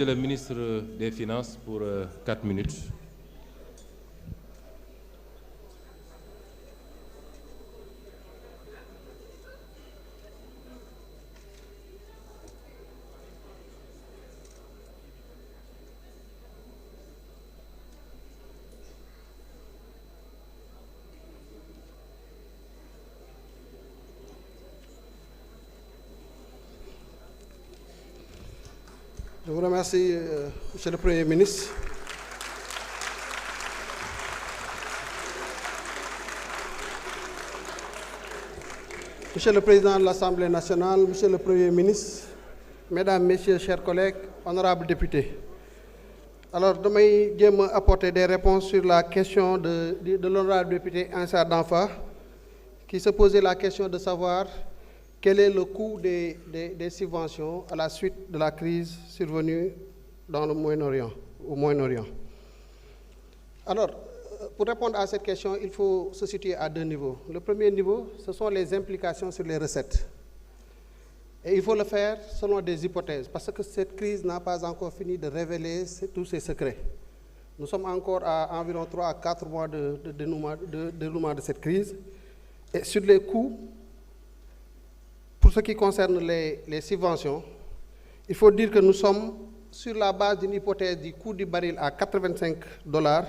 Monsieur le ministre des Finances pour 4 minutes. Je vous remercie, Monsieur le Premier ministre. Monsieur le Président de l'Assemblée nationale, Monsieur le Premier ministre, Mesdames, Messieurs, chers collègues, honorables députés. Alors, damay jéem a apporter des réponses sur la question de l'honorable député Ansar Danfa, qui se posait la question de savoir quel est le coût des subventions à la suite de la crise survenue dans le Moyen-Orient, au Moyen-Orient. Alors, pour répondre à cette question, il faut se situer à deux niveaux. Le premier niveau, ce sont les implications sur les recettes. Et il faut le faire selon des hypothèses, parce que cette crise n'a pas encore fini de révéler tous ses secrets. Nous sommes encore à environ 3 à 4 mois de dénouement de cette crise. Et sur les coûts, pour ce qui concerne les subventions, il faut dire que nous sommes sur la base d'une hypothèse du coût du baril à $85.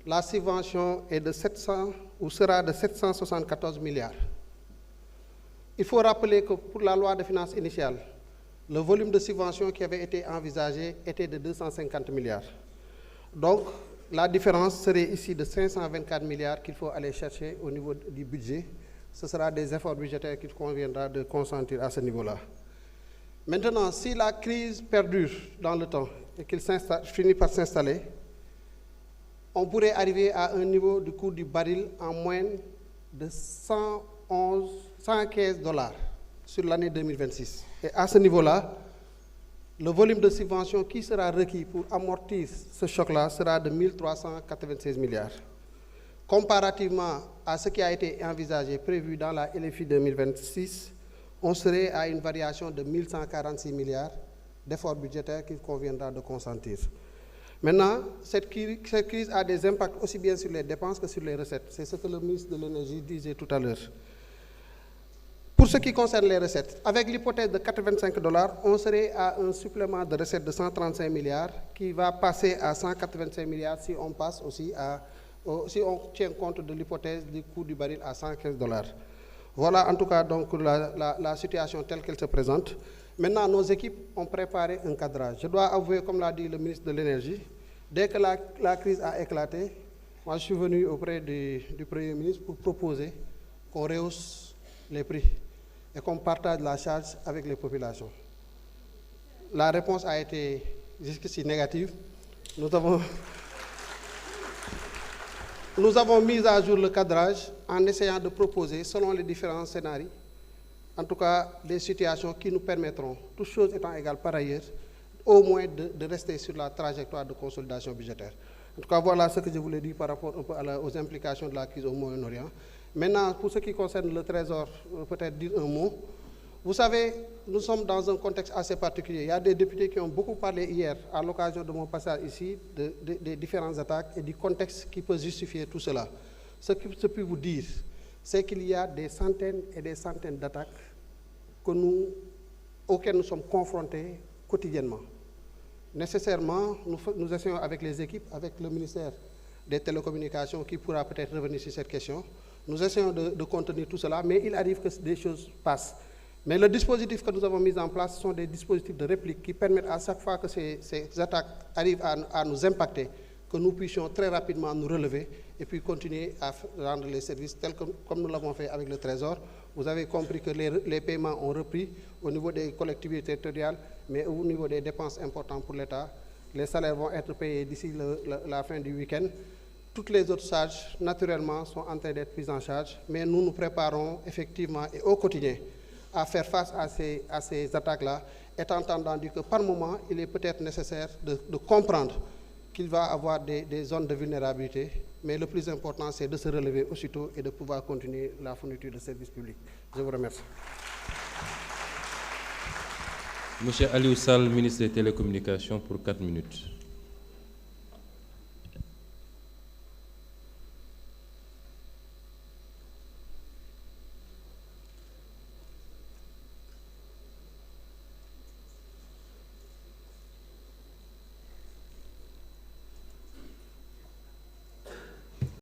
La subvention est de 700 ou sera de 774 milliards. Il faut rappeler que pour la loi de finances initiale, le volume de subvention qui avait été envisagé était de 250 milliards. Donc, la différence serait ici de 524 milliards qu'il faut aller chercher au niveau du budget. Ce sera des efforts budgétaires qu'il conviendra de consentir à ce niveau-là. Maintenant, si la crise perdure dans le temps et qu'elle finit par s'installer, on pourrait arriver à un niveau du coût du baril en moyenne de $115 sur l'année 2026. Et à ce niveau-là, le volume de subvention qui sera requis pour amortir ce choc-là sera de 1396 milliards. Comparativement à ce qui a été envisagé, prévu dans la LFI 2026, on serait à une variation de 1146 milliards d'efforts budgétaires qu'il conviendra de consentir. Maintenant, cette crise a des impacts aussi bien sur les dépenses que sur les recettes. C'est ce que le ministre de l'Énergie disait tout à l'heure. Pour ce qui concerne les recettes, avec l'hypothèse de $85, on serait à un supplément de recettes de 135 milliards qui va passer à 185 milliards si on passe aussi si on tient compte de l'hypothèse du coût du baril à $115. Voilà en tout cas donc la situation telle qu'elle se présente. Maintenant, nos équipes ont préparé un cadrage. Je dois avouer, comme l'a dit le ministre de l'Énergie, dès que la crise a éclaté, moi je suis venu auprès du Premier ministre pour proposer qu'on rehausse les prix et qu'on partage la charge avec les populations. La réponse a été jusqu'ici négative. Nous avons mis à jour le cadrage en essayant de proposer, selon les différents scénarios, en tout cas des situations qui nous permettront, toutes choses étant égales par ailleurs, au moins de rester sur la trajectoire de consolidation budgétaire. En tout cas, voilà ce que je voulais dire par rapport un peu aux implications de la crise au Moyen-Orient. Maintenant, pour ce qui concerne le Trésor, peut-être dire un mot. Vous savez, nous sommes dans un contexte assez particulier. Il y a des députés qui ont beaucoup parlé hier, à l'occasion de mon passage ici, des différentes attaques et du contexte qui peut justifier tout cela. Ce que je peux vous dire, c'est qu'il y a des centaines et des centaines d'attaques auxquelles nous sommes confrontés quotidiennement. Nécessairement, nous essayons avec les équipes, avec le ministère des Télécommunications qui pourra peut-être revenir sur cette question, nous essayons de contenir tout cela, mais il arrive que des choses passent. Mais le dispositif que nous avons mis en place sont des dispositifs de réplique qui permettent à chaque fois que ces attaques arrivent à nous impacter, que nous puissions très rapidement nous relever et puis continuer à rendre les services tels que comme nous l'avons fait avec le Trésor. Vous avez compris que les paiements ont repris au niveau des collectivités territoriales, mais au niveau des dépenses importantes pour l'État. Les salaires vont être payés d'ici la fin du week-end. Toutes les autres charges, naturellement, sont en train d'être prises en charge, mais nous nous préparons effectivement et au quotidien à faire face à ces attaques-là, étant entendu que par moment, il est peut-être nécessaire de comprendre qu'il va y avoir des zones de vulnérabilité, mais le plus important, c'est de se relever aussitôt et de pouvoir continuer la fourniture de services publics. Je vous remercie. Monsieur Aliou Sall, ministre des Télécommunications, pour 4 minutes.